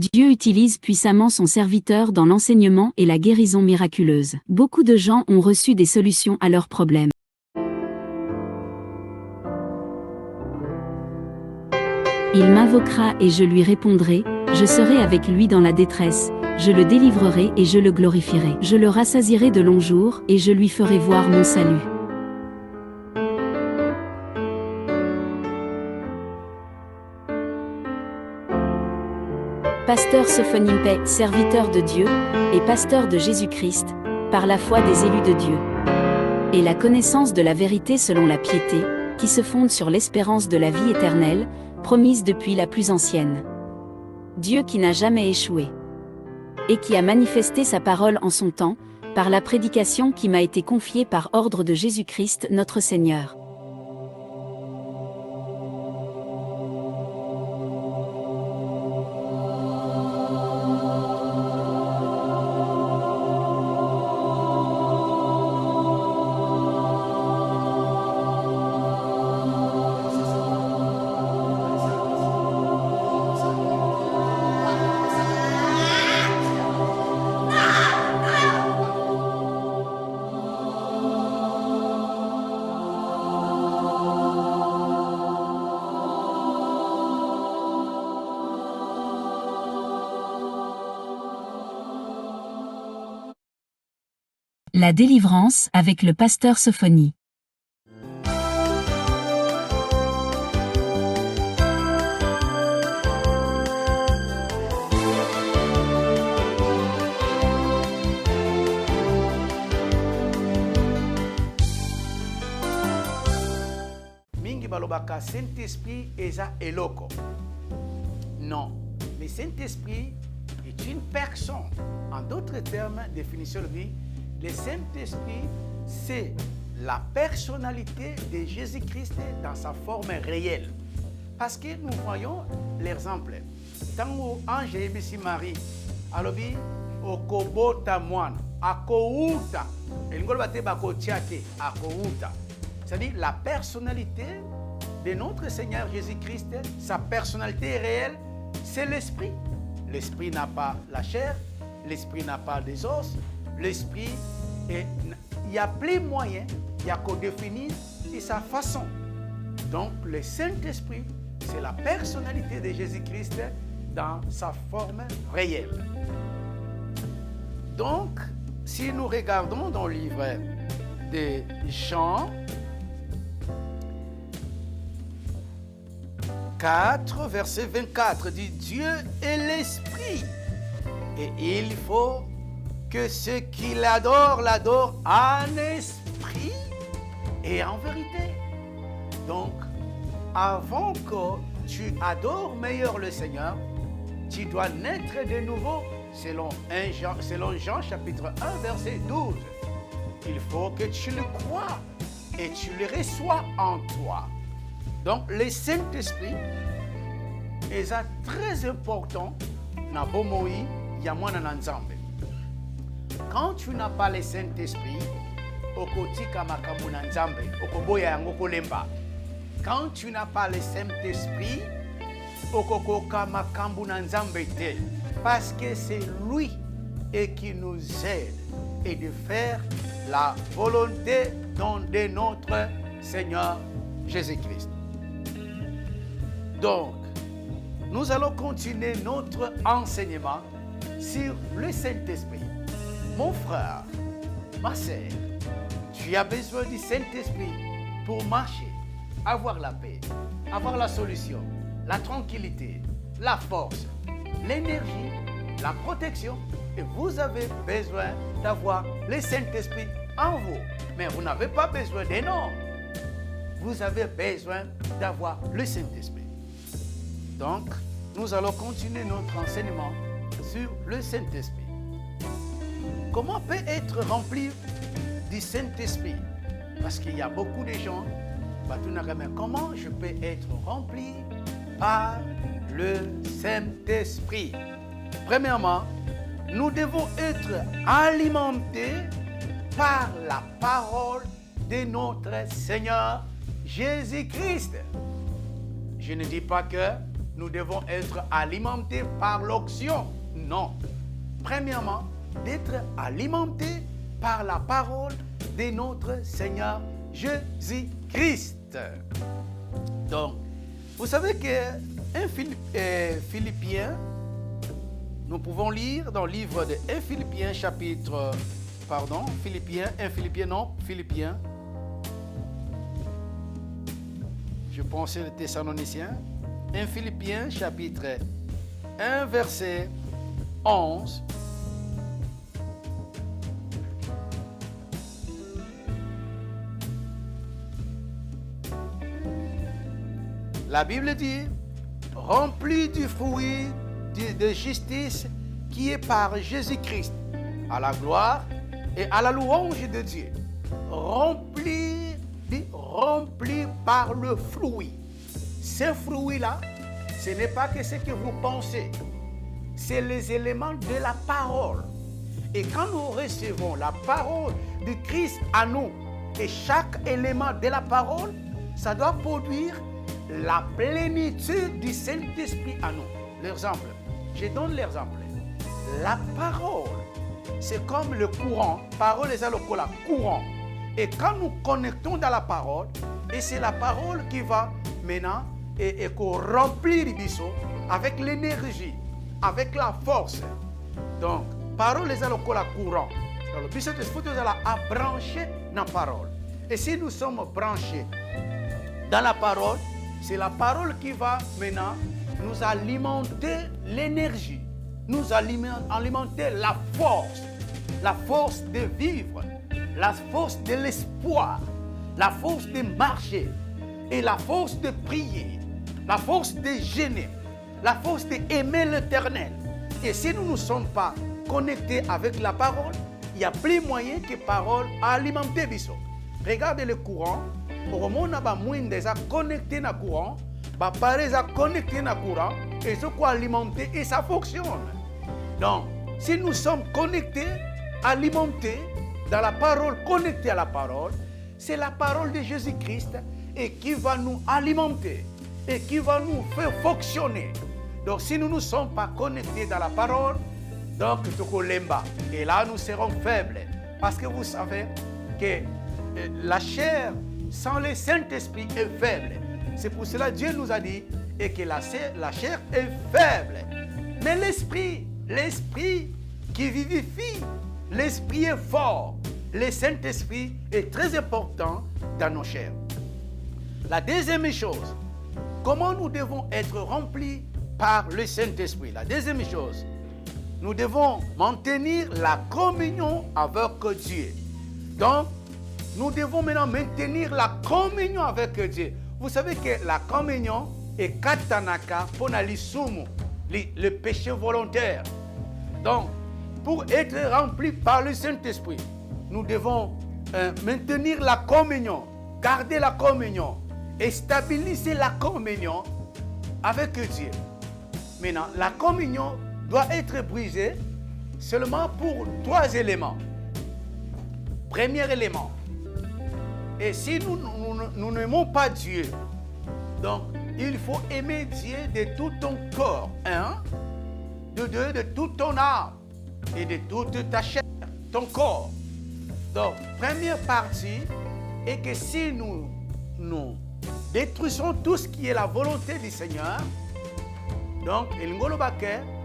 Dieu utilise puissamment son serviteur dans l'enseignement et la guérison miraculeuse. Beaucoup de gens ont reçu des solutions à leurs problèmes. Il m'invoquera et je lui répondrai, je serai avec lui dans la détresse, je le délivrerai et je le glorifierai. Je le rassasierai de longs jours et je lui ferai voir mon salut. Pasteur Sophonie Mpay, serviteur de Dieu, et pasteur de Jésus-Christ, par la foi des élus de Dieu. Et la connaissance de la vérité selon la piété, qui se fonde sur l'espérance de la vie éternelle, promise depuis la plus ancienne. Dieu qui n'a jamais échoué. Et qui a manifesté sa parole en son temps, par la prédication qui m'a été confiée par ordre de Jésus-Christ notre Seigneur. La délivrance avec le pasteur Sophonie. Mingi balobaka Saint-Esprit eza eloko. Non, le Saint-Esprit est une personne. En d'autres termes, définition de vie, le Saint-Esprit, c'est la personnalité de Jésus-Christ dans sa forme réelle. Parce que nous voyons l'exemple. Tango ange ebisi Marie, alobi okobota mwana, akouta. Elingolo bate bakotiake, akouta. C'est-à-dire la personnalité de notre Seigneur Jésus-Christ, sa personnalité réelle, c'est l'Esprit. L'Esprit n'a pas la chair, l'Esprit n'a pas des os, l'Esprit, il n'y a plus moyen, il n'y a qu'à définir sa façon. Donc le Saint-Esprit, c'est la personnalité de Jésus-Christ dans sa forme réelle. Donc, si nous regardons dans le livre de Jean 4, verset 24, dit Dieu est l'Esprit et il faut que ceux qui l'adorent en esprit et en vérité. Donc, avant que tu adores meilleur le Seigneur, tu dois naître de nouveau selon Jean chapitre 1, verset 12. Il faut que tu le crois et tu le reçois en toi. Donc, le Saint-Esprit est très important dans bomoi yamwana na nzambe. Quand tu n'as pas le Saint-Esprit, okotika makambo na nzambe, okoboya yango kolemba. Quand tu n'as pas le Saint-Esprit, okokoka makambo na nzambe te, parce que c'est lui et qui nous aide et de faire la volonté de notre Seigneur Jésus-Christ. Donc, nous allons continuer notre enseignement sur le Saint-Esprit. Mon frère, ma sœur, tu as besoin du Saint-Esprit pour marcher, avoir la paix, avoir la solution, la tranquillité, la force, l'énergie, la protection. Et vous avez besoin d'avoir le Saint-Esprit en vous. Mais vous n'avez pas besoin d'un homme. Vous avez besoin d'avoir le Saint-Esprit. Donc, nous allons continuer notre enseignement sur le Saint-Esprit. Comment peut être rempli du Saint-Esprit? Parce qu'il y a beaucoup de gens, comment je peux être rempli par le Saint-Esprit? Premièrement, nous devons être alimentés par la parole de notre Seigneur Jésus-Christ. Je ne dis pas que nous devons être alimentés par l'onction. Non. Premièrement, d'être alimentés par la parole de notre Seigneur Jésus-Christ. Donc, vous savez que Philippiens, nous pouvons lire dans le livre de 1 Philippiens chapitre, Philippiens, je pensais le Thessaloniciens, 1 Philippiens chapitre 1 verset 11. La Bible dit, rempli du fruit de justice qui est par Jésus-Christ, à la gloire et à la louange de Dieu. Rempli par le fruit. Ce fruit-là, ce n'est pas que ce que vous pensez, c'est les éléments de la parole. Et quand nous recevons la parole de Christ à nous, et chaque élément de la parole, ça doit produire la plénitude du Saint-Esprit à nous. L'exemple, je donne l'exemple. La parole, c'est comme le courant. Parole est le courant. Et quand nous connectons dans la parole, et c'est la parole qui va maintenant et remplir le biseau avec l'énergie, avec la force. Donc, parole est le courant. Donc, le biseau de ce à brancher dans la parole. Et si nous sommes branchés dans la parole, c'est la parole qui va maintenant nous alimenter l'énergie, nous alimenter la force de vivre, la force de l'espoir, la force de marcher et la force de prier, la force de gêner, la force d'aimer l'Éternel. Et si nous ne sommes pas connectés avec la parole, il n'y a plus moyen que parole alimenter biso. Regardez le courant. Pour le monde, il y a connecté dans le courant, il y a connecté dans le courant, et ce qu'on alimenté, et ça fonctionne. Donc, si nous sommes connectés, alimentés dans la parole, connectés à la parole, c'est la parole de Jésus-Christ et qui va nous alimenter et qui va nous faire fonctionner. Donc, si nous ne sommes pas connectés dans la parole, donc, et là, nous serons faibles. Parce que vous savez que la chair sans le Saint-Esprit est faible. C'est pour cela que Dieu nous a dit et que la chair est faible. Mais l'Esprit qui vivifie, l'Esprit est fort. Le Saint-Esprit est très important dans nos chairs. La deuxième chose, comment nous devons être remplis par le Saint-Esprit? La deuxième chose, nous devons maintenir la communion avec Dieu. Donc, nous devons maintenant maintenir la communion avec Dieu. Vous savez que la communion est katanaka pour le péché volontaire. Donc, pour être remplis par le Saint-Esprit, nous devons maintenir la communion, garder la communion et stabiliser la communion avec Dieu. Maintenant, la communion doit être brisée seulement pour 3 éléments. Premier élément, et si nous n'aimons pas Dieu, donc il faut aimer Dieu de tout ton corps, 1, de 2, de toute ton âme et de toute ta chair, ton corps. Donc, première partie est que si nous détruisons tout ce qui est la volonté du Seigneur, donc, il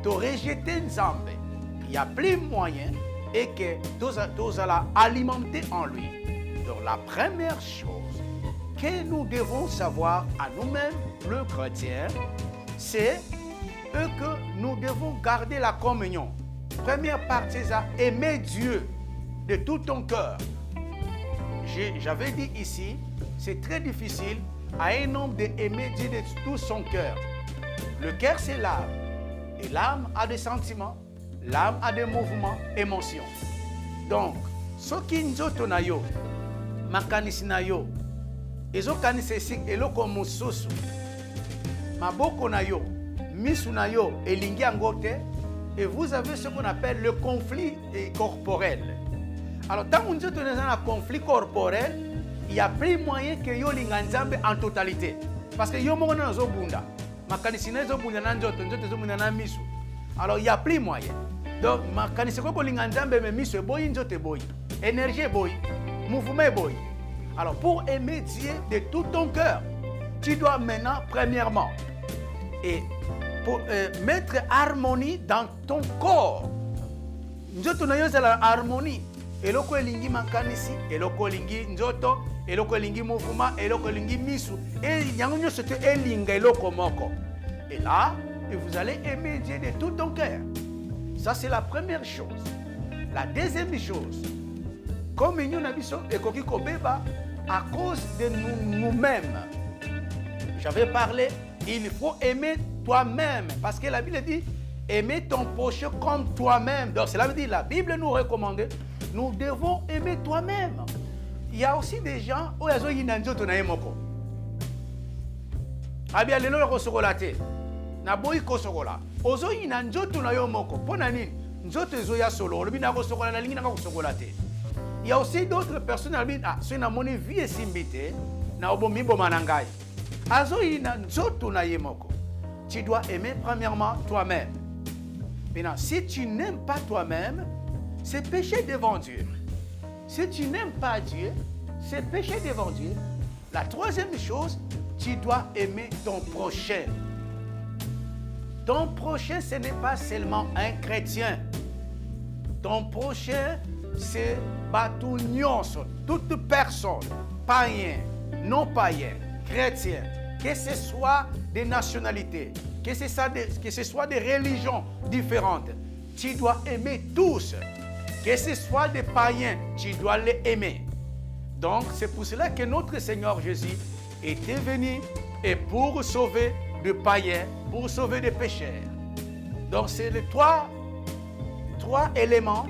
te rejeter Nzambe. Il n'y a plus moyen et que tu allons alimenter en lui. Donc, la première chose que nous devons savoir à nous-mêmes, le chrétien, c'est que nous devons garder la communion. Première partie, c'est aimer Dieu de tout ton cœur. J'avais dit ici, c'est très difficile à un homme d'aimer Dieu de tout son cœur. Le cœur, c'est l'âme. Et l'âme a des sentiments, l'âme a des mouvements, émotions. Donc, ce qui nous a makanisi na yo ezokanisa esika eloko mosusu maboko na yo misu na yo elingi yango te, et vous avez ce qu'on appelle le conflit corporel. Alors tant que nous sommes dans un conflit corporel, il n'y a plus moyen que yo linga Nzambe en totalité, parce que yo moko na zo bunda makanisi na ezobunda na nzoto ezobunda na miso. Alors il n'y a plus moyen. Donc makanisi ko kolinga nzambe me miso eboyi nzoto eboyi, énergie eboyi, mouvement eboyi. Alors pour aimer Dieu de tout ton cœur, tu dois maintenant premièrement et pour mettre harmonie dans ton corps. Nzoto na yo c'est la harmonie. Eloko elingi makanisi, eloko elingi nzoto, eloko elingi mouvement, eloko elingi misu. Et yango nyonso te elinga eloko moko. Et là, vous allez aimer Dieu de tout ton cœur. Ça c'est la première chose. La deuxième chose, comme nous nabiso ekoki kobeba à cause de nous-mêmes. J'avais parlé, il faut aimer toi-même parce que la Bible dit aimer ton prochain comme toi-même. Donc cela veut dire la Bible nous recommande, nous devons aimer toi-même. Il y a aussi des gens où ils ont une nzoto na yemoko. Abia lelo ko sokolate. Na boyi ko sokola. Ozo ina nzoto na yo moko. Pona nini? Nzoto ezo ya solo. Lobi na ko sokola na lingi na ko sokolate. Il y a aussi d'autres personnes qui disent ah, c'est na moni vie simbité na obomi bomanangai. Azo ina nzoto na yemoko. Tu dois aimer premièrement toi-même. Maintenant, si tu n'aimes pas toi-même, c'est péché devant Dieu. Si tu n'aimes pas Dieu, c'est péché devant Dieu. La troisième chose, tu dois aimer ton prochain. Ton prochain, ce n'est pas seulement un chrétien. Ton prochain, c'est toute personne, païen, non païen, chrétien, que ce soit des nationalités, que ce soit des religions différentes. Tu dois aimer tous. Que ce soit des païens, tu dois les aimer. Donc, c'est pour cela que notre Seigneur Jésus était venu et pour sauver des païens, pour sauver des pécheurs. Donc, c'est les trois éléments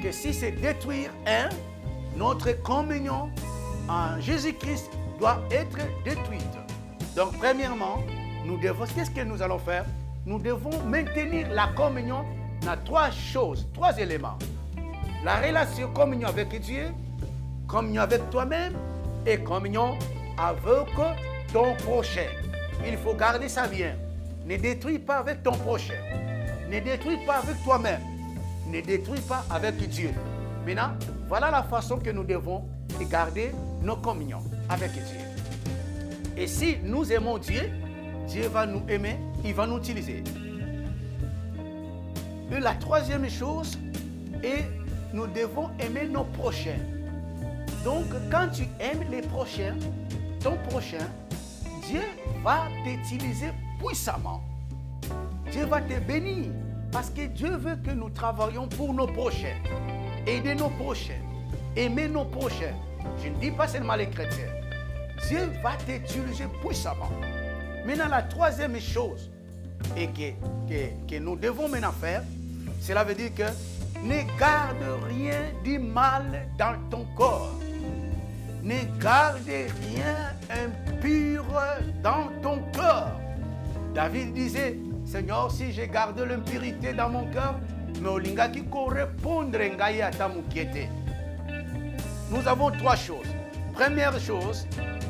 que si c'est détruire un, notre communion en Jésus-Christ doit être détruite. Donc, premièrement, qu'est-ce que nous allons faire? Nous devons maintenir la communion dans trois choses, trois éléments. La relation, communion avec Dieu, communion avec toi-même et communion avec ton prochain. Il faut garder ça bien. Ne détruis pas avec ton prochain. Ne détruis pas avec toi-même. Ne détruis pas avec Dieu. Maintenant, voilà la façon que nous devons garder nos communions avec Dieu. Et si nous aimons Dieu, Dieu va nous aimer, il va nous utiliser. Et la troisième chose est nous devons aimer nos prochains. Donc, quand tu aimes les prochains, ton prochain, Dieu va t'utiliser puissamment. Dieu va te bénir parce que Dieu veut que nous travaillions pour nos prochains. Aider nos prochains. Aimer nos prochains. Je ne dis pas seulement les chrétiens. Dieu va t'utiliser puissamment. Maintenant, la troisième chose et que nous devons maintenant faire, cela veut dire que ne garde rien du mal dans ton corps. Ne garde rien impur dans ton cœur. David disait, Seigneur, si je garde l'impurité dans mon cœur, mais olinga qui correspondre ngai ata mukiete. Nous avons trois choses. Première chose,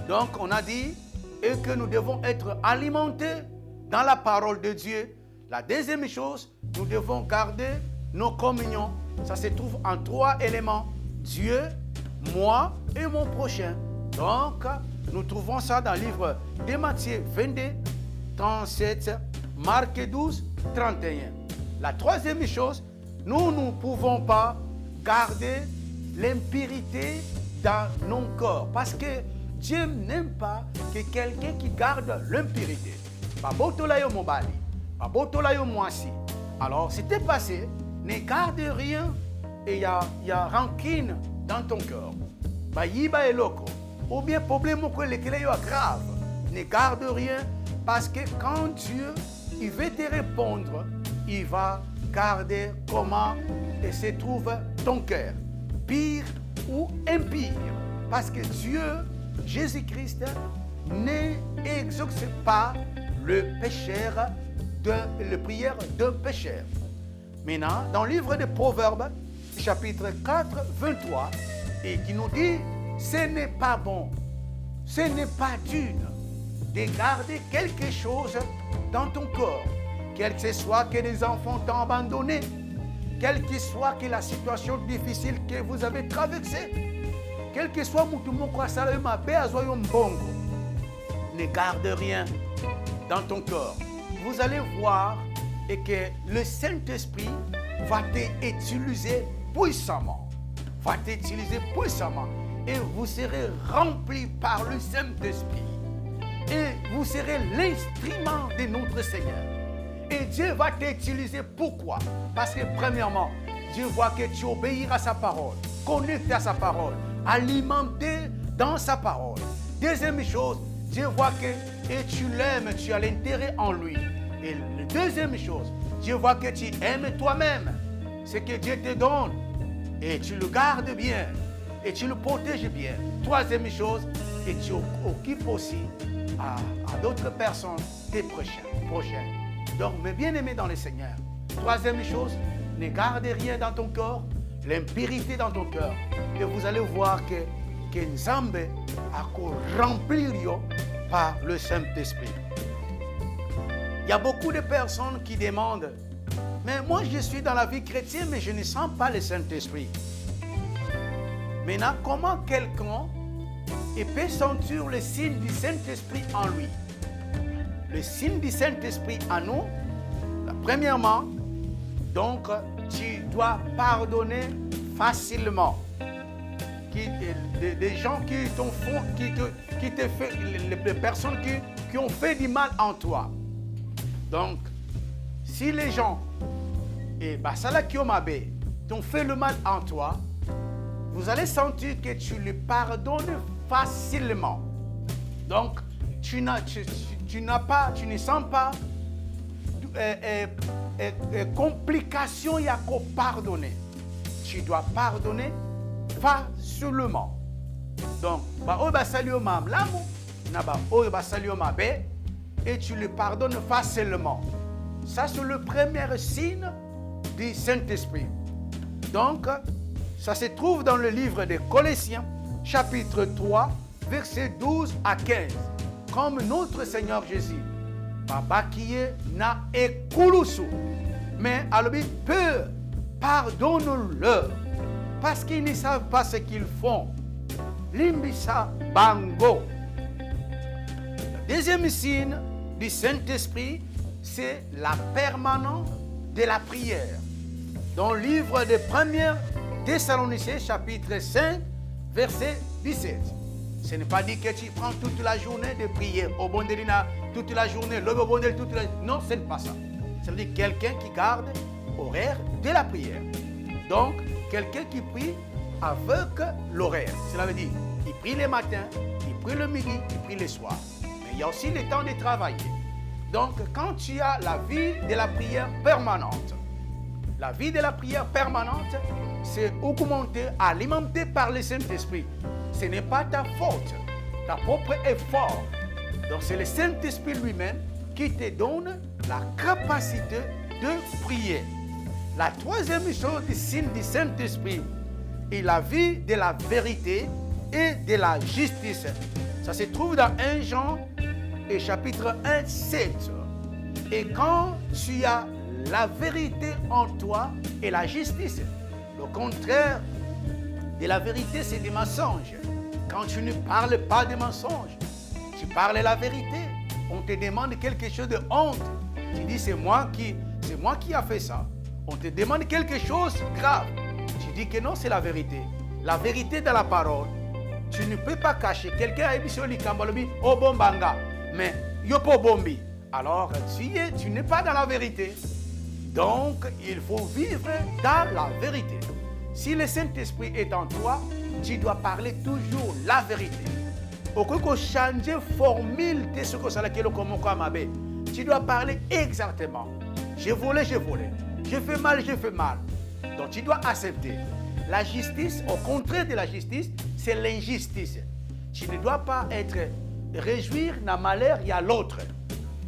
donc on a dit et que nous devons être alimentés dans la parole de Dieu. La deuxième chose, nous devons garder nos communions. Ça se trouve en trois éléments. Dieu, moi et mon prochain. Donc, nous trouvons ça dans le livre de Matthieu 22, 37, Marc 12, 31. La troisième chose, nous ne pouvons pas garder l'impurité dans nos corps. Parce que Dieu n'aime pas que quelqu'un qui garde l'impurité. Babotolayo mobali, babotolayo moisi. Alors, c'était passé, ne garde rien et il y a rancune dans ton cœur. Bayiba et loco. Ou bien problème grave. Ne garde rien parce que quand Dieu il veut te répondre, il va garder comment se trouve ton cœur. Pire ou impire. Parce que Dieu, Jésus-Christ, n'exauce pas le pécheur, le prière d'un pécheur. Maintenant, dans le livre de Proverbes, chapitre 4, 23, et qui nous dit, ce n'est pas bon, ce n'est pas d'une de garder quelque chose dans ton corps. Quel que soit que les enfants t'ont abandonné, quelle que soit que la situation difficile que vous avez traversée, quel que soit ne garde rien dans ton corps. Vous allez voir et que le Saint-Esprit va t'utiliser puissamment. Et vous serez remplis par le Saint-Esprit. Et vous serez l'instrument de notre Seigneur. Et Dieu va t'utiliser. Pourquoi? Parce que premièrement, Dieu voit que tu obéiras à sa parole, connecté à sa parole, alimenté dans sa parole. Deuxième chose, Dieu voit que et tu l'aimes, tu as l'intérêt en lui. Et la deuxième chose, Dieu voit que tu aimes toi-même ce que Dieu te donne. Et tu le gardes bien. Et tu le protèges bien. Troisième chose, et tu occupes aussi à d'autres personnes tes prochains. Donc, mes bien-aimés dans le Seigneur. Troisième chose, ne garde rien dans ton corps, l'impurité dans ton cœur. Et vous allez voir que Nzambe a rempli par le Saint-Esprit. Il y a beaucoup de personnes qui demandent, mais moi je suis dans la vie chrétienne, mais je ne sens pas le Saint-Esprit. Maintenant, comment quelqu'un peut sentir le signe du Saint-Esprit en lui? Le signe du Saint-Esprit en nous, premièrement, donc tu dois pardonner facilement. Des gens qui t'ont fait, les personnes qui ont fait du mal en toi. Donc, si les gens t'ont fait le mal en toi, vous allez sentir que tu les pardonnes facilement. Donc, tu ne sens pas complication à pardonner. Tu dois pardonner facilement. Donc, et tu le pardonnes facilement. Ça, c'est le premier signe du Saint-Esprit. Donc, ça se trouve dans le livre des Colossiens, chapitre 3, versets 12 à 15. Comme notre Seigneur Jésus, Babakiye na ekulusu, mais alobi peu, pardonne-leur, parce qu'ils ne savent pas ce qu'ils font. Limbisa bango. Le deuxième signe du Saint-Esprit, c'est la permanence de la prière. Dans le livre de 1er Thessaloniciens, chapitre 5, verset 17. Ce n'est pas dit que tu prends toute la journée de prier au bon Delina, toute la journée, le bon Delina, toute la... Non, ce n'est pas ça. Ça veut dire quelqu'un qui garde horaire de la prière. Donc, quelqu'un qui prie avec l'horaire. Cela veut dire, il prie le matin, il prie le midi, il prie le soir. Mais il y a aussi le temps de travailler. Donc, quand tu as la vie de la prière permanente, la vie de la prière permanente, c'est augmenté, alimenté par le Saint-Esprit. Ce n'est pas ta faute, ta propre effort. Donc, c'est le Saint-Esprit lui-même qui te donne la capacité de prier. La troisième chose du signe du Saint-Esprit est la vie de la vérité et de la justice. Ça se trouve dans 1 Jean et chapitre 1, 7. Et quand tu as la vérité en toi et la justice, le contraire de la vérité, c'est des mensonges. Quand tu ne parles pas de mensonges, tu parles la vérité. On te demande quelque chose de honte. Tu dis c'est moi qui a fait ça. On te demande quelque chose de grave. Tu dis que non, c'est la vérité. La vérité dans la parole. Tu ne peux pas cacher. Quelqu'un a dit sur l'ikambalobi, oh bombanga, mais yopo bombi. Alors, tu n'es pas dans la vérité. Donc, il faut vivre dans la vérité. Si le Saint-Esprit est en toi, tu dois parler toujours la vérité. Au lieu de changer formule de ce que ça tu dois parler exactement. J'ai volé, j'ai volé. J'ai fait mal, j'ai fait mal. Donc, tu dois accepter. La justice, au contraire de la justice, c'est l'injustice. Tu ne dois pas être réjouir d'un malheur, il y a l'autre.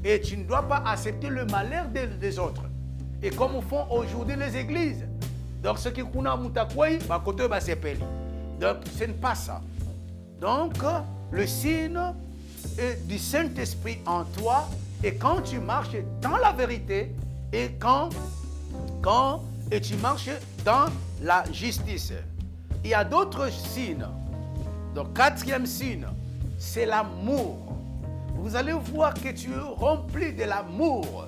Et tu ne dois pas accepter le malheur des autres. Et comme font aujourd'hui les églises. Donc, ce qui kuna mutakwei, bah côté bah c'est peli. Donc, ce n'est pas ça. Donc, le signe du Saint-Esprit en toi, et quand tu marches dans la vérité, et quand tu marches dans la justice. Il y a d'autres signes. Donc, quatrième signe, c'est l'amour. Vous allez voir que tu es rempli de l'amour.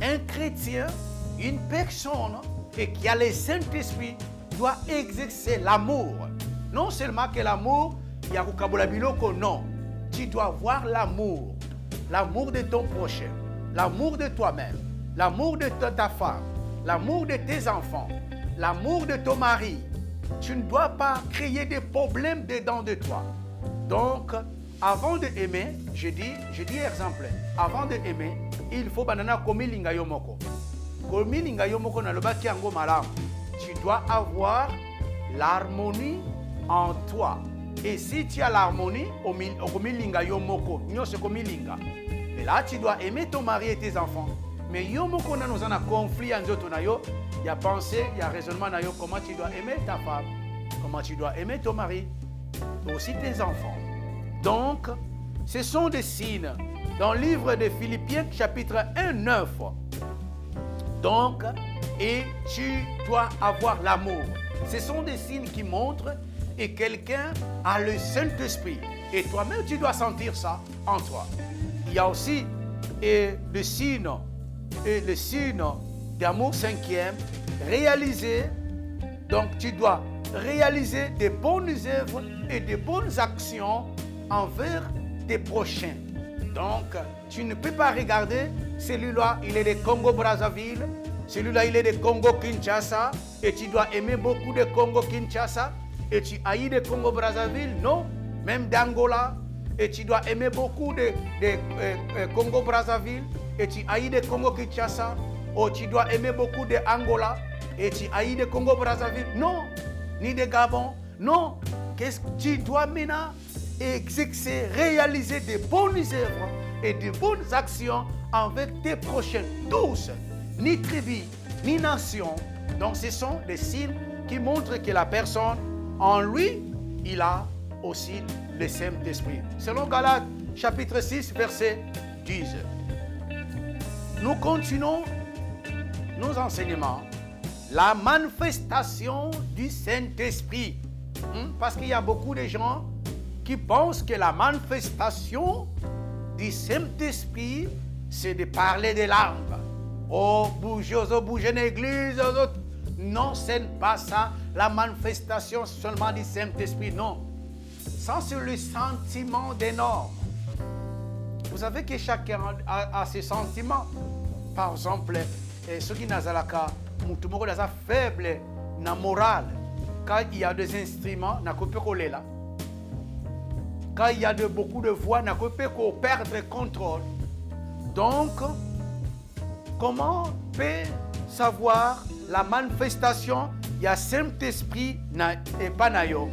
Un chrétien, une personne et qui a le Saint-Esprit doit exercer l'amour. Non seulement que l'amour, il y a biloko, non. Tu dois avoir l'amour. L'amour de ton prochain. L'amour de toi-même. L'amour de ta femme. L'amour de tes enfants. L'amour de ton mari. Tu ne dois pas créer des problèmes dedans de toi. Donc, avant de aimer, je dis exemple, avant de aimer, il faut banana komi linga yomoko. Komi linga yomoko na lobaki yango malamu. Tu dois avoir l'harmonie en toi. Et si tu as l'harmonie, komi linga yomoko, nyose komi linga. Et là, tu dois aimer ton mari et tes enfants. Mais yomoko na nous en a conflit en zoto na yo, il y a pensée, il y a raisonnement na yo, comment tu dois aimer ta femme, comment tu dois aimer ton mari, aussi tes enfants. Donc, ce sont des signes dans le livre de Philippiens, chapitre 1, 9. Donc, et tu dois avoir l'amour. Ce sont des signes qui montrent que quelqu'un a le Saint-Esprit. Et toi-même, tu dois sentir ça en toi. Il y a aussi le signe d'amour cinquième, réaliser. Donc, tu dois réaliser des bonnes œuvres et des bonnes actions envers tes prochains. Donc, tu ne peux pas regarder celui-là, il est de Congo-Brazzaville, celui-là, il est de Congo-Kinshasa, et tu dois aimer beaucoup de Congo-Kinshasa, et tu haïs de Congo-Brazzaville, non, même d'Angola, et tu dois aimer beaucoup de Congo-Brazzaville, et tu haïs de Congo-Kinshasa, ou tu dois aimer beaucoup de Angola, et tu haïs de Congo-Brazzaville, non, ni de Gabon, non. Qu'est-ce que tu dois maintenant exercer, réaliser de bonnes œuvres et de bonnes actions avec tes prochains, tous, ni tribu, ni nation. Donc ce sont des signes qui montrent que la personne, en lui, il a aussi le Saint-Esprit. Selon Galates, chapitre 6, verset 10. Nous continuons nos enseignements. La manifestation du Saint-Esprit. Parce qu'il y a beaucoup de gens qui pensent que la manifestation du Saint-Esprit, c'est de parler des langues. Oh, bouger une église. Non, ce n'est pas ça. La manifestation seulement du Saint-Esprit, non. Ça, c'est le sentiment des normes. Vous savez que chacun a ses sentiments. Par exemple, ceux qui n'ont pas faible na morale. Quand il y a des instruments, on peut coller là. Quand il y a beaucoup de voix, on peut perdre le contrôle. Donc, comment peut savoir la manifestation? Il y a Saint-Esprit et pas nayo.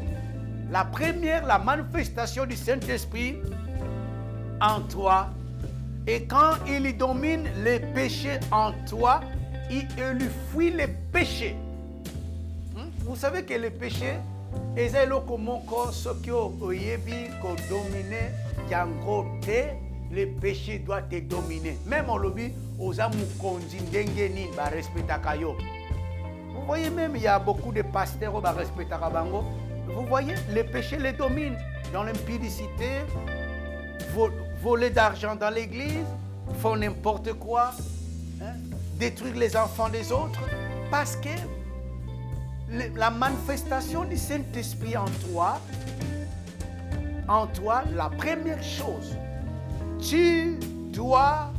La première, la manifestation du Saint-Esprit en toi. Et quand il domine les péchés en toi, il lui fuit les péchés. Vous savez que le péché, le péché doit te dominer. Même en lobby, vous voyez même, il y a beaucoup de pasteurs qui respectent Bango. Vous voyez, le péché les domine dans l'impudicité, voler d'argent dans l'église, faire n'importe quoi, détruire les enfants des autres, parce que la manifestation du Saint-Esprit en toi, la première chose, tu dois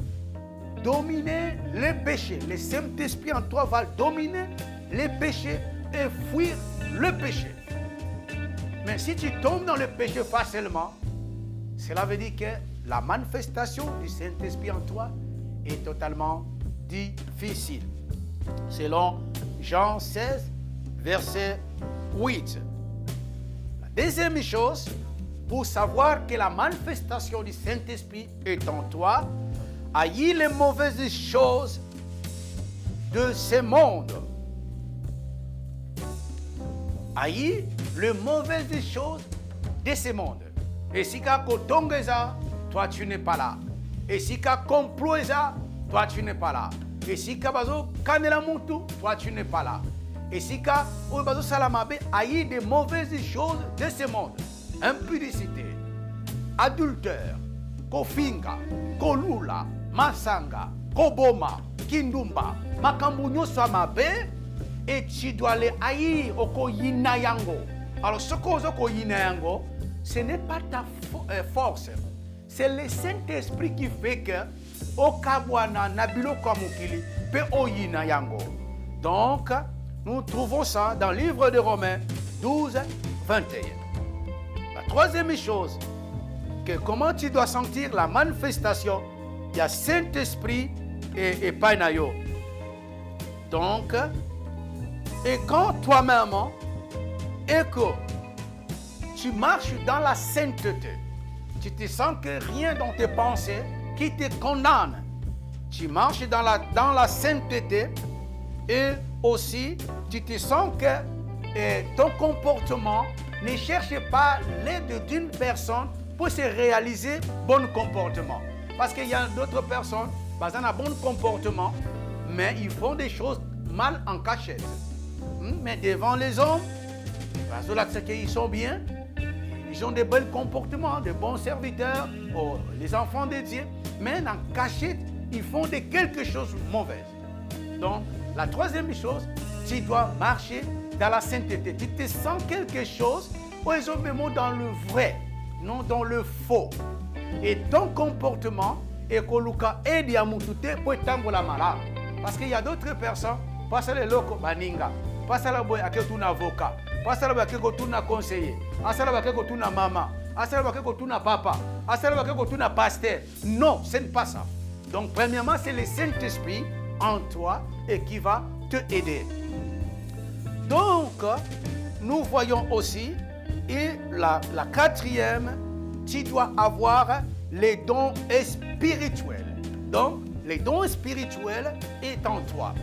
dominer les péchés. Le Saint-Esprit en toi va dominer les péchés et fuir le péché. Mais si tu tombes dans le péché facilement, cela veut dire que la manifestation du Saint-Esprit en toi est totalement difficile. Selon Jean 16, verset 8. La deuxième chose, pour savoir que la manifestation du Saint-Esprit est en toi, haïs les mauvaises choses de ce monde. Haïs les mauvaises choses de ce monde. Et si tu toi tu n'es pas là. Et si ka complot ça, toi tu n'es pas là. Et si ka bazo kanela mutu, toi tu n'es pas là. Et si ka ou bazo salamabe aïe des mauvaises choses de ce monde, impudicité, adultère, kofinga, kolula, masanga, koboma, kindumba, makambunyo swamabe, et tu dois les haïr oko yina yango. Alors ce qu'on yina yango, ce n'est pas ta force, c'est le Saint-Esprit qui fait que au kabwana nabilo kamukili pe oyina yango. Donc nous trouvons ça dans le livre de Romains 12, 21. La troisième chose, que comment tu dois sentir la manifestation, il y a Saint-Esprit et Painayo. Donc, et quand toi-même, et que tu marches dans la sainteté, tu te sens que rien dans tes pensées qui te condamne. Tu marches dans la sainteté et aussi tu te sens que ton comportement ne cherche pas l'aide d'une personne pour se réaliser bon comportement. Parce qu'il y a d'autres personnes, ils ont un bon comportement, mais ils font des choses mal en cachette. Mais devant les hommes, ils sont bien, ils ont des bons comportements, des bons serviteurs, les enfants de Dieu, mais en cachette, ils font quelque chose de mauvais. Donc, la troisième chose, tu dois marcher dans la sainteté. Tu te sens quelque chose, ils ont même dans le vrai, non dans le faux. Et ton comportement est que Luka aide à moutouter pour étendre la malade. Parce qu'il y a d'autres personnes, pas ça les locaux baninga, pas ça la boy à quel tourne avocat, pas ça la boy à quel tourne conseiller, pas ça la boy à quel tourne maman, pas ça la boy à quel tourne papa, pas ça la boy à quel tourne pasteur. Non, ce n'est pas ça. Donc premièrement, c'est le Saint-Esprit en toi et qui va te aider. Donc, nous voyons aussi, et la quatrième, tu dois avoir les dons spirituels. Donc, les dons spirituels est en toi.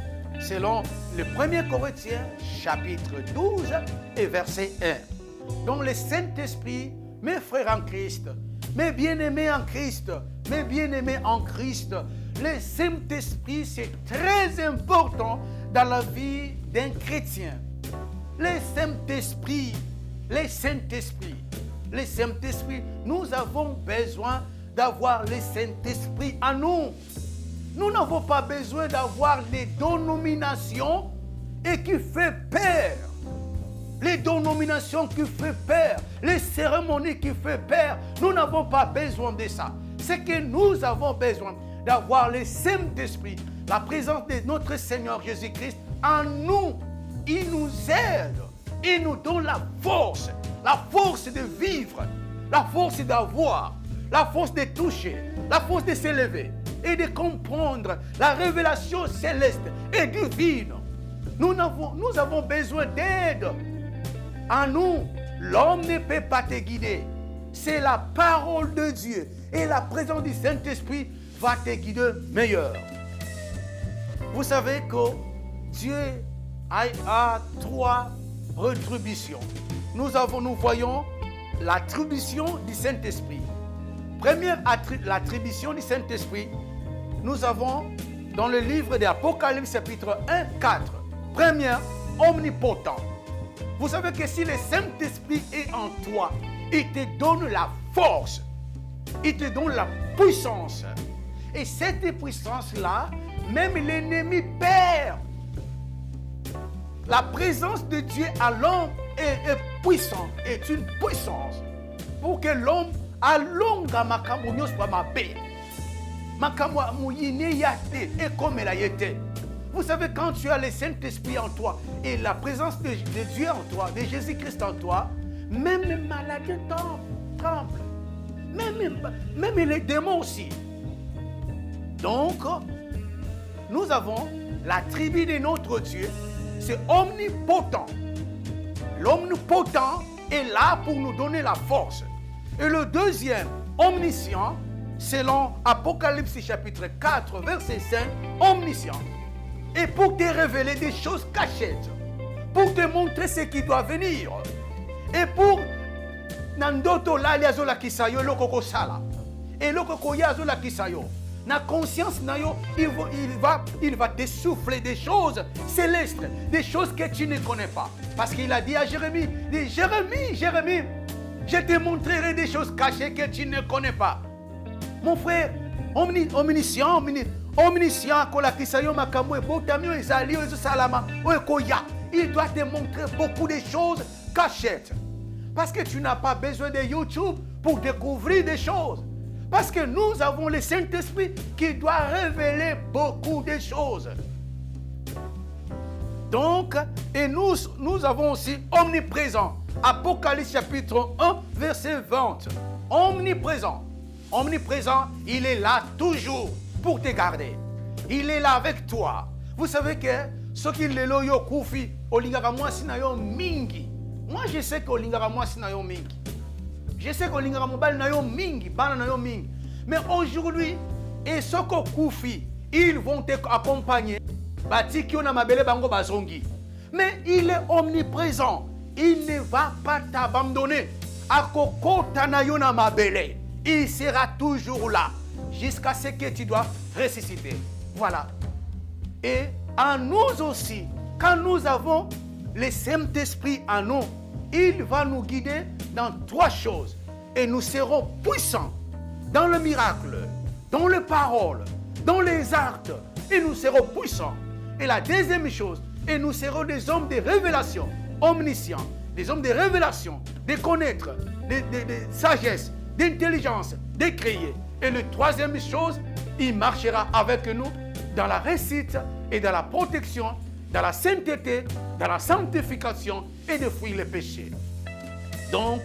Selon le 1er Corinthiens, chapitre 12 et verset 1. Donc, le Saint-Esprit, mes frères en Christ, mes bien-aimés en Christ, mes bien-aimés en Christ, le Saint-Esprit, c'est très important dans la vie d'un chrétien. Le Saint-Esprit, le Saint-Esprit, le Saint-Esprit, nous avons besoin d'avoir le Saint-Esprit en nous. Nous n'avons pas besoin d'avoir les dénominations et qui fait peur. Les dénominations qui font peur, les cérémonies qui font peur, nous n'avons pas besoin de ça. C'est que nous avons besoin d'avoir le Saint-Esprit, la présence de notre Seigneur Jésus-Christ en nous. Il nous aide, il nous donne la force de vivre, la force d'avoir, la force de toucher, la force de s'élever et de comprendre la révélation céleste et divine. Nous avons besoin d'aide. En nous, l'homme ne peut pas te guider. C'est la parole de Dieu et la présence du Saint-Esprit va te guider meilleur. Vous savez que Dieu a 3 rétributions. Nous voyons l'attribution du Saint-Esprit. Première l'attribution du Saint-Esprit, nous avons dans le livre d'Apocalypse chapitre 1, 4. Première, omnipotent. Vous savez que si le Saint-Esprit est en toi, il te donne la force, il te donne la puissance. Et cette puissance-là, même l'ennemi perd. La présence de Dieu à l'homme est puissante, est une puissance pour que l'homme alonga makambo nyoswa mabe. Makambo muyine yate et comme elle a été. Vous savez, quand tu as le Saint-Esprit en toi et la présence de Dieu en toi, de Jésus-Christ en toi, même les maladies tremblent. Même les démons aussi. Donc, nous avons la tribu de notre Dieu, c'est omnipotent. L'omnipotent est là pour nous donner la force. Et le deuxième, omniscient, selon Apocalypse chapitre 4, verset 5, omniscient. Et pour te révéler des choses cachettes, pour te montrer ce qui doit venir. Et pour Nandoto Laliazola Kisayo Lokoko Sala. Et le kokoya zo la kisayo. Na conscience na yo, il va te souffler des choses célestes, des choses que tu ne connais pas. Parce qu'il a dit à Jérémie, Jérémie, je te montrerai des choses cachées que tu ne connais pas. Mon frère, omniscient, kola kisayo makambo e botamio ezalio ezo salama, oekoya. Il doit te montrer beaucoup de choses cachées. Parce que tu n'as pas besoin de YouTube pour découvrir des choses. Parce que nous avons le Saint-Esprit qui doit révéler beaucoup de choses. Donc, et nous avons aussi omniprésent. Apocalypse chapitre 1, verset 20. Omniprésent. Omniprésent, il est là toujours pour te garder. Il est là avec toi. Vous savez que ce qui est là, yo kufi, olingaka mwasi na yo mingi. Moi, je sais que olingaka mwasi na yo mingi. Je sais que olingaka mobali na yo mingi, bana na yo mingi. Mais aujourd'hui, et ce que kufi, ils vont te accompagner. Bati ki na mabele bango bazongi. Mais il est omniprésent. Il ne va pas t'abandonner. Akokota na yo na mabele. Il sera toujours là jusqu'à ce que tu dois ressusciter. Voilà. Et en nous aussi, quand nous avons le Saint-Esprit en nous, il va nous guider dans 3 choses. Et nous serons puissants dans le miracle, dans les paroles, dans les actes. Et nous serons puissants. Et la deuxième chose, et nous serons des hommes de révélation, omniscients, des hommes de révélation, de connaître, de sagesse, d'intelligence, de créer. Et la troisième chose, il marchera avec nous dans la réussite et dans la protection, dans la sainteté, dans la sanctification et de fuir les péchés. Donc,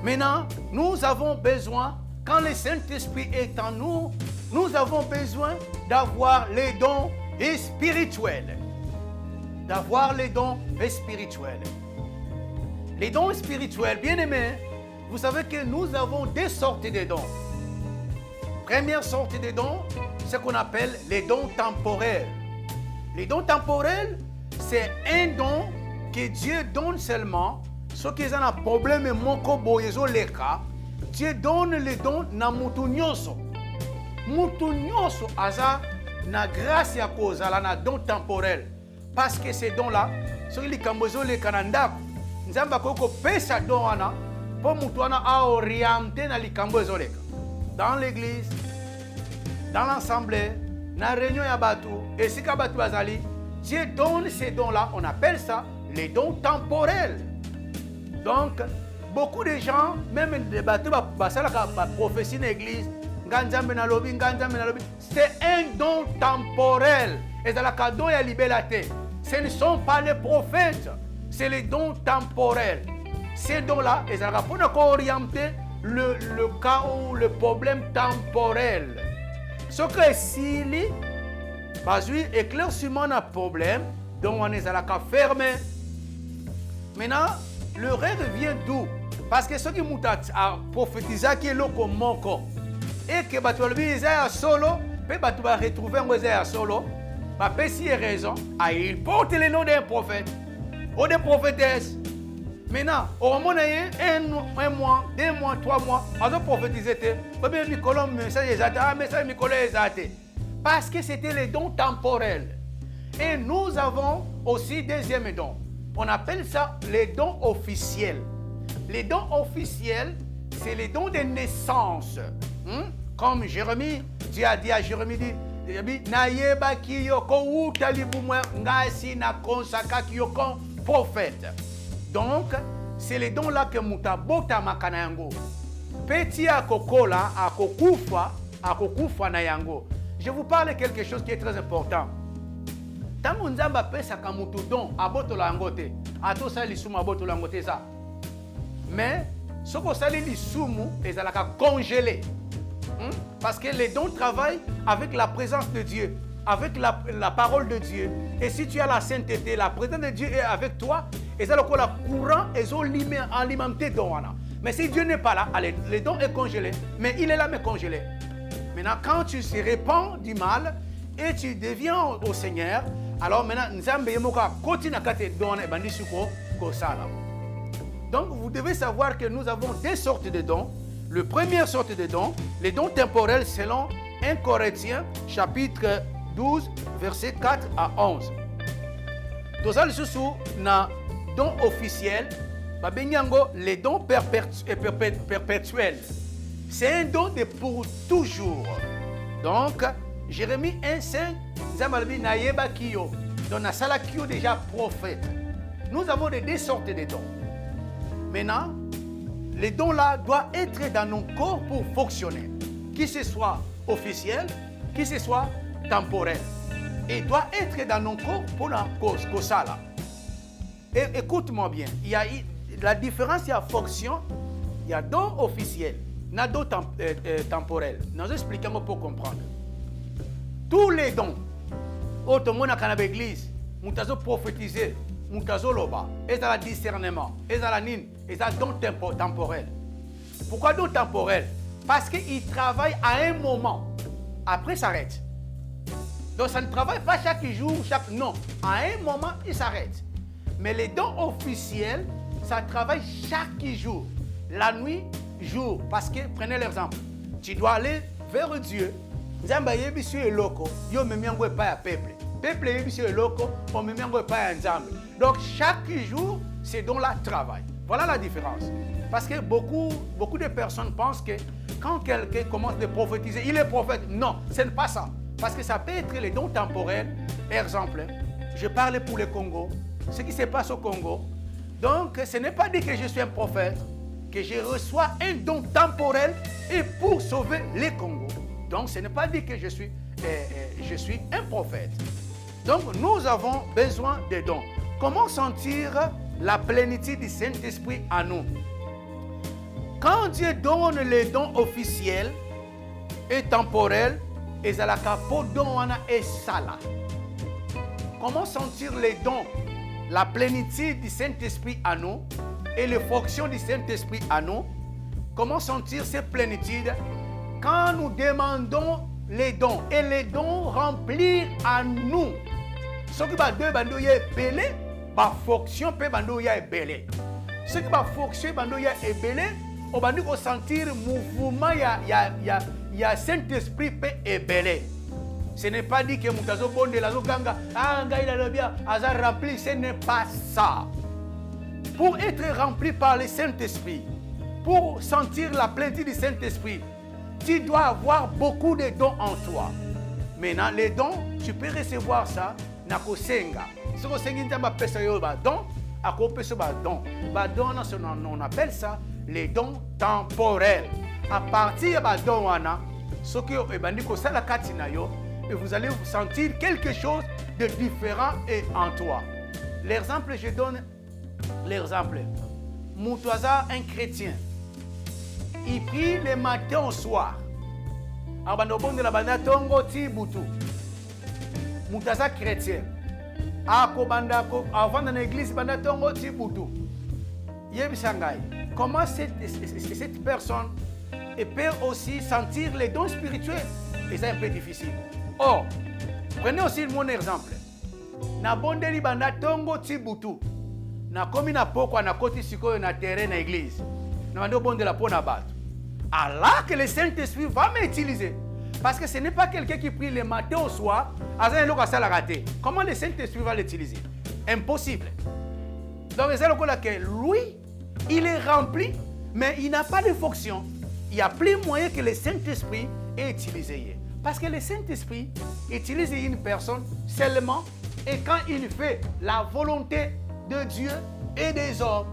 maintenant, nous avons besoin, quand le Saint-Esprit est en nous, nous avons besoin d'avoir les dons spirituels. D'avoir les dons spirituels. Les dons spirituels, bien aimés, vous savez que nous avons 2 sortes de dons. Première sorte de dons, ce qu'on appelle les dons temporels. Les dons temporels, c'est un don que Dieu donne seulement ceux qui ont un problème moko boyezo leka. Dieu donne les dons na mutu nyonso. Mutu nyonso aza na grâce ya kozala na don temporel. Parce que ces dons-là, ceux qui kambozo leka na ndako, nzamba koko pesa don wana po mutu wana a orienté na likambo ezoleka. Dans l'église, dans l'assemblée, dans la réunion ya batu, et si ka batu bazali, Dieu donne ces dons-là, on appelle ça les dons temporels. Donc, beaucoup de gens, même des batu basalaka prophétie dans l'église, nganzambe na lobi, c'est un don temporel. Et dans la cadeau ya libélaté, ce ne sont pas les prophètes, c'est les dons temporels. Ces dons-là, ils ont orienté le cas ou le problème temporel. Ce que s'il y a éclaircissement d'un problème, donc on est à la fermé. Maintenant, le rêve vient d'où? Parce que ceux qui m'ont prophétisé qui est là comme mon corps, et que tu as solo, tu vas retrouver un solo, si il y a raison, il porte le nom d'un prophète ou d'une prophétesse. Maintenant, au moment où un mois, 2 mois, 3 mois, on a prophétisé, parce que c'était les dons temporels. Et nous avons aussi deuxième don. On appelle ça les dons officiels. Les dons officiels, c'est les dons de naissance. Comme Jérémie, Dieu a dit à Jérémie, Nayeba ki yoko utali bumwe ngasi na konsaka ki yoko prophète. Donc, c'est les dons là que mutabota makana yango. Petit akokola akokufa na yango. Je vous parle de quelque chose qui est très important. Tango nzamba pesa kamutu don abotola yangote. Ato sali sumu abotola yangote ça. Mais ce que sali lisumu ezalaka congelé. Parce que les dons travaillent avec la présence de Dieu, avec la parole de Dieu. Et si tu as la sainteté, la présence de Dieu est avec toi, et ça le courant est alimenté don. Mais si Dieu n'est pas là, allez, le don est congelé, mais il est là mais congelé. Maintenant, quand tu se répands du mal et tu deviens au Seigneur, alors maintenant, donc vous devez savoir que nous avons 2 sortes de dons. Le première sorte de dons, les dons temporels selon 1 Corinthiens chapitre 12, versets 4 à 11. Tozali susu na dons officiels, les dons perpétuels. C'est un don de pour toujours. Donc, Jérémie 1,5, Zamalabi Nayeba Kiyo. Donc, Nasala Kiyo déjà prophète. Nous avons les deux sortes de dons. Maintenant, les dons-là doivent être dans nos corps pour fonctionner. Qu'il ce soit officiel, qu'il ce soit temporel. Et doit être dans nos corps pour la cause, que ça là. Et écoute-moi bien, il y a la différence, il y a fonction, il y a don officiel, il y a don temporel. Nous expliquons pour comprendre. Tous les dons, autrement dans l'église, nous avons prophétisé, nous avons loba, et dans le discernement, et dans la nine, et dans le don temporel. Pourquoi don temporel? Parce qu'il travaille à un moment, après ça s'arrête. Donc ça ne travaille pas chaque jour, non, à un moment il s'arrête. Mais les dons officiels, ça travaille chaque jour, la nuit, jour. Parce que, prenez l'exemple, tu dois aller vers Dieu. Nzamba yebisu eloko, yo memiango pas à peuple. Peuple yebisu eloko, on memiango pas à Nzamba. Donc chaque jour, ces dons-là travaillent. Voilà la différence. Parce que beaucoup de personnes pensent que quand quelqu'un commence à prophétiser, il est prophète. Non, ce n'est pas ça. Parce que ça peut être les dons temporels. Exemple, je parle pour le Congo, ce qui se passe au Congo. Donc, ce n'est pas dit que je suis un prophète, que je reçois un don temporel et pour sauver le Congo. Donc, ce n'est pas dit que je suis un prophète. Donc, nous avons besoin de dons. Comment sentir la plénitude du Saint-Esprit en nous? Quand Dieu donne les dons officiels et temporels, et la capo don wana et sala. Comment sentir les dons, la plénitude du Saint-Esprit à nous et les fonctions du Saint-Esprit à nous? Comment sentir cette plénitude quand nous demandons les dons et les dons remplir à nous? Ce qui va deux bando y est belé, ba fonction peut bando y est belé. Ce qui va fonctionner bando y est belé, on va nous sentir mouvement il y a Saint-Esprit peut ébeler. Ce n'est pas dit que Moutazo Bonde la Zoganga, il a le bien, hasard rempli, ce n'est pas ça. Pour être rempli par le Saint-Esprit, pour sentir la plénitude du Saint-Esprit, tu dois avoir beaucoup de dons en toi. Maintenant, les dons, tu peux recevoir ça, nako senga. Si on senga intamba pesa yo ba don, ako pesa ba don. Ba don on appelle ça les dons temporels. À partir de don wana, ce que ebandiko sala katina yo, et vous allez vous sentir quelque chose de différent et en toi. L'exemple, je donne l'exemple. Moutouaza, un chrétien, il prie le matin au soir. Abandobon de la banda tongo ti butu. Moutouaza chrétien. Ako bandako, avant dans l'église banda tongo ti butu. Yebisangai. Comment cette personne peut aussi sentir les dons spirituels? Et c'est un peu difficile. Or, prenez aussi mon exemple. Na bondeli banda tongo ti butu. Na komi na poko na koti sikoyo na terrain na église. Na bando bonde la pona bat. Alors que le Saint-Esprit va m'utiliser. Parce que ce n'est pas quelqu'un qui prie le matin au soir. Comment le Saint-Esprit va l'utiliser? Impossible. Donc, c'est le que lui, il est rempli, mais il n'a pas de fonction. Il n'y a plus moyen que le Saint-Esprit est utilisé. Parce que le Saint-Esprit utilise une personne seulement et quand il fait la volonté de Dieu et des hommes.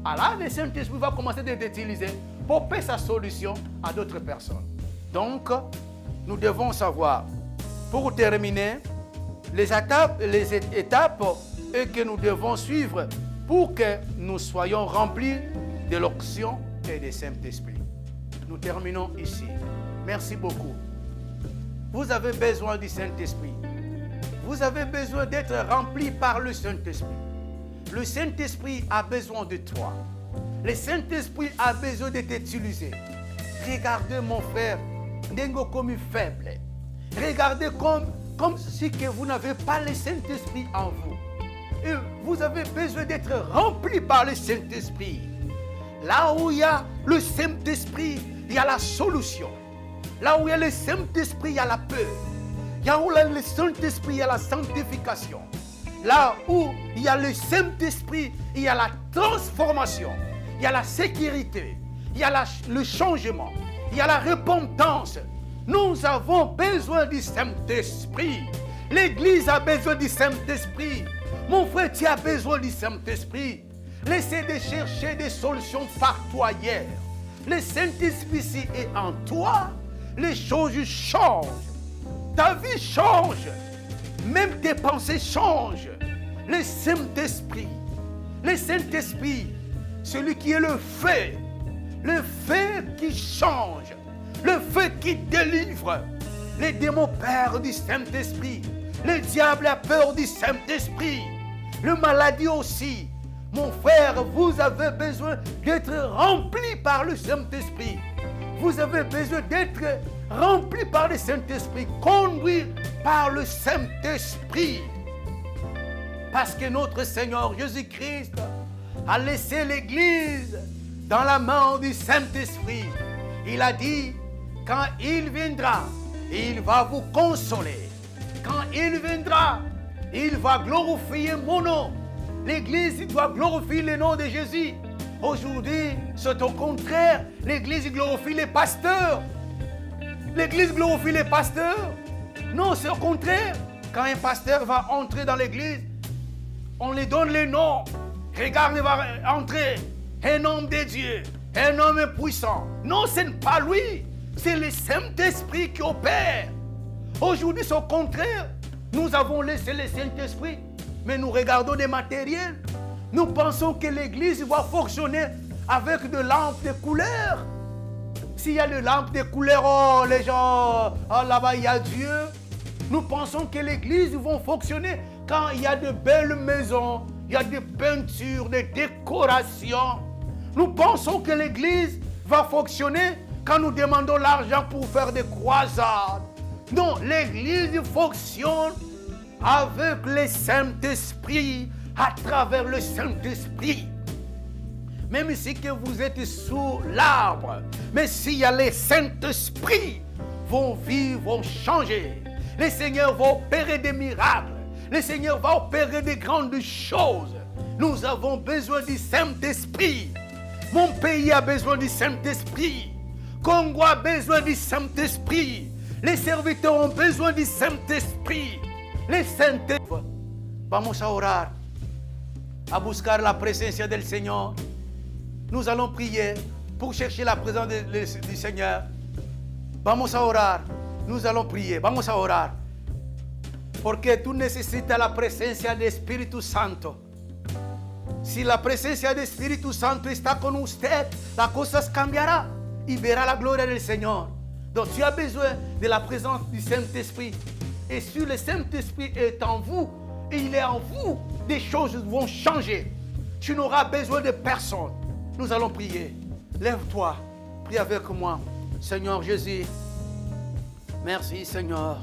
Alors, le Saint-Esprit va commencer à l'utiliser pour faire sa solution à d'autres personnes. Donc, nous devons savoir, pour terminer, les étapes que nous devons suivre pour que nous soyons remplis de l'onction et du Saint-Esprit. Nous terminons ici. Merci beaucoup. Vous avez besoin du Saint-Esprit. Vous avez besoin d'être rempli par le Saint-Esprit. Le Saint-Esprit a besoin de toi. Le Saint-Esprit a besoin de t'utiliser. Regardez mon frère, Nengo comme faible. Regardez comme si que vous n'avez pas le Saint-Esprit en vous. Et vous avez besoin d'être rempli par le Saint-Esprit. Là où il y a le Saint-Esprit, il y a la solution. Là où il y a le Saint-Esprit, il y a la peur. Là où il y a le Saint-Esprit, il y a la sanctification. Là où il y a le Saint-Esprit, il y a la transformation. Il y a la sécurité. Il y a le changement. Il y a la repentance. Nous avons besoin du Saint-Esprit. L'Église a besoin du Saint-Esprit. Mon frère, tu as besoin du Saint-Esprit. Laissez de chercher des solutions partout ailleurs. Le Saint-Esprit ici est en toi. Les choses changent. Ta vie change. Même tes pensées changent. Le Saint-Esprit. Le Saint-Esprit, celui qui est le feu qui change, le feu qui délivre. Les démons peur du Saint-Esprit. Le diable a peur du Saint-Esprit. Le maladie aussi. Mon frère, vous avez besoin d'être rempli par le Saint-Esprit. Vous avez besoin d'être rempli par le Saint-Esprit, conduit par le Saint-Esprit. Parce que notre Seigneur Jésus-Christ a laissé l'Église dans la main du Saint-Esprit. Il a dit, quand il viendra, il va vous consoler. Quand il viendra, il va glorifier mon nom. L'Église doit glorifier le nom de Jésus. Aujourd'hui, c'est au contraire. L'Église glorifie les pasteurs. L'Église glorifie les pasteurs. Non, c'est au contraire. Quand un pasteur va entrer dans l'Église, on lui donne le nom. Regarde, il va entrer. Un homme de Dieu. Un homme puissant. Non, ce n'est pas lui. C'est le Saint-Esprit qui opère. Aujourd'hui, c'est au contraire. Nous avons laissé le Saint-Esprit, mais nous regardons des matériels. Nous pensons que l'Église va fonctionner avec des lampes de couleur. S'il y a des lampes de couleur, oh, les gens, oh, là-bas, il y a Dieu. Nous pensons que l'Église va fonctionner quand il y a de belles maisons, il y a des peintures, des décorations. Nous pensons que l'Église va fonctionner quand nous demandons l'argent pour faire des croisades. Non, l'Église fonctionne avec le Saint-Esprit, à travers le Saint-Esprit. Même si que vous êtes sous l'arbre, mais s'il y a le Saint-Esprit, vos vies vont changer. Le Seigneur va opérer des miracles. Le Seigneur va opérer des grandes choses. Nous avons besoin du Saint-Esprit. Mon pays a besoin du Saint-Esprit. Congo a besoin du Saint-Esprit. Les serviteurs ont besoin du Saint-Esprit. Les Saint-Esprit. Vamos a orar, a buscar la presencia del Señor. Nous allons prier pour chercher la présence du Seigneur. Vamos a orar. Nous allons prier. Vamos a orar. Porque tú necesitas la presencia del Espíritu Santo. Si la presencia del Espíritu Santo está con usted, las cosas cambiarán y verá la gloria del Señor. Donc tu as besoin de la présence du Saint-Esprit. Et si le Saint-Esprit est en vous, et il est en vous, des choses vont changer. Tu n'auras besoin de personne. Nous allons prier. Lève-toi, prie avec moi. Seigneur Jésus, merci Seigneur.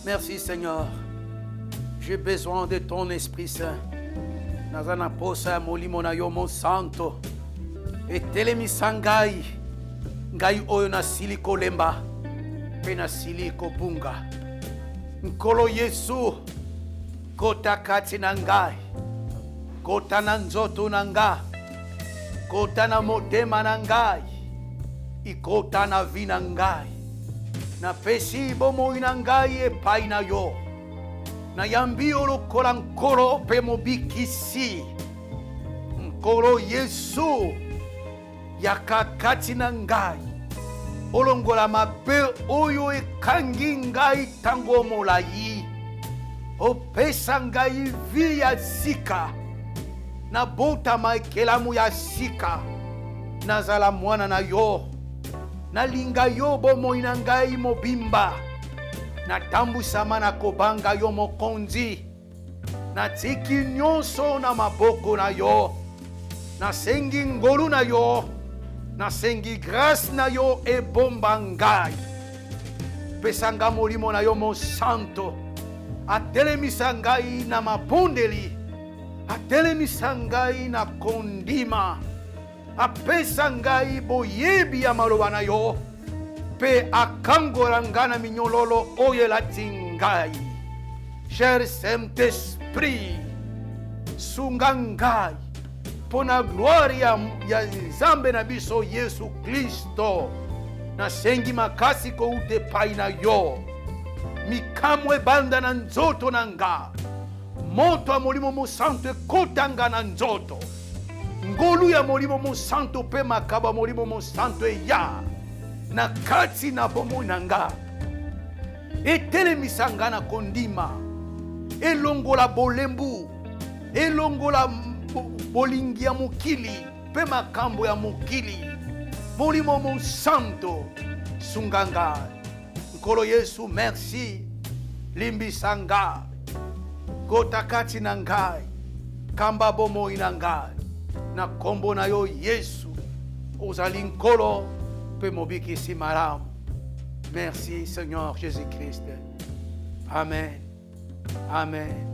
Merci Seigneur. J'ai besoin de ton Esprit Saint. Nazana posa molimo na yo mon santo. Etelemi sangai. Ngai oyo na siliko lemba. Pe na siliko bunga. Nkolo Yesu. Kota kati na ngai. Kota na nzoto na ngai. Kota na motema na ngai. Ikota na vi na ngai. Na pesi bomoi na ngai epai na yo. Na yambi olokola nkolo pe mobikisi. Nkolo Yesu. Yakakati na ngai. Olongola mabe oyo ekangi ngai tango molai. Opesa ngai vi ya sika. Na bota maekelamu ya sika. Nazala mwana na yo. Na linga yo bomoi na ngai mobimba. Na tambusama na kobanga yo mokonzi. Na tiki nyonso na maboko na yo. Na sengi ngolu na yo. Na sengi grâce na yo e bomba ngai. Pesanga molimo na yo mo santo. Atelemisa ngai na mapondeli. Atelemisa ngai na kondima. apesa ngai boyebi ya maloba na yo mpe akangola ngai na minyololo oyo elati ngai. Cher Saint-Esprit, sunga ngai mpo na gloire ya nzambe na biso Yesu Kristo. Nasengi makasi kouta epai na yo, mikamwa ebanda na nzoto na nga, moto ya molimo mosantu ekota nga na nzoto, ngolu ya molimo mosantu mpe makabo ya molimo mosantu eya na kati na bomoi na nga, etelemisa nga na kondima, elongola bolembu, elongola bolingi ya mokili mpe makambo ya mokili. Molimo mosantu sunga ngai. Nkolo Yesu, merci, limbisa ngai, kota kati na ngai, kamba bomoi na ngai, na kombo na yo Yesu, ozali nkolo mpe mobikisi malamu. Merci Seigneur Jésus-Christ. Amen, amen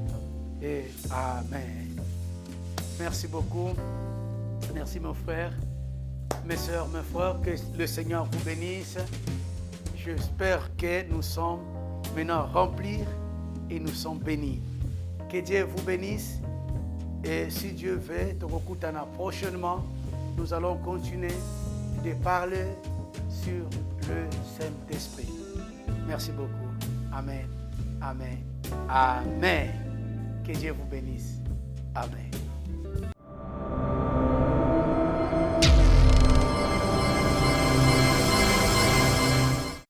et amen. Merci beaucoup. Merci mon frère, mes sœurs, mes frères, que le Seigneur vous bénisse. J'espère que nous sommes maintenant remplis et nous sommes bénis. Que Dieu vous bénisse. Et si Dieu veut, prochainement, nous allons continuer de parler sur le Saint-Esprit. Merci beaucoup. Amen. Amen. Amen. Que Dieu vous bénisse. Amen.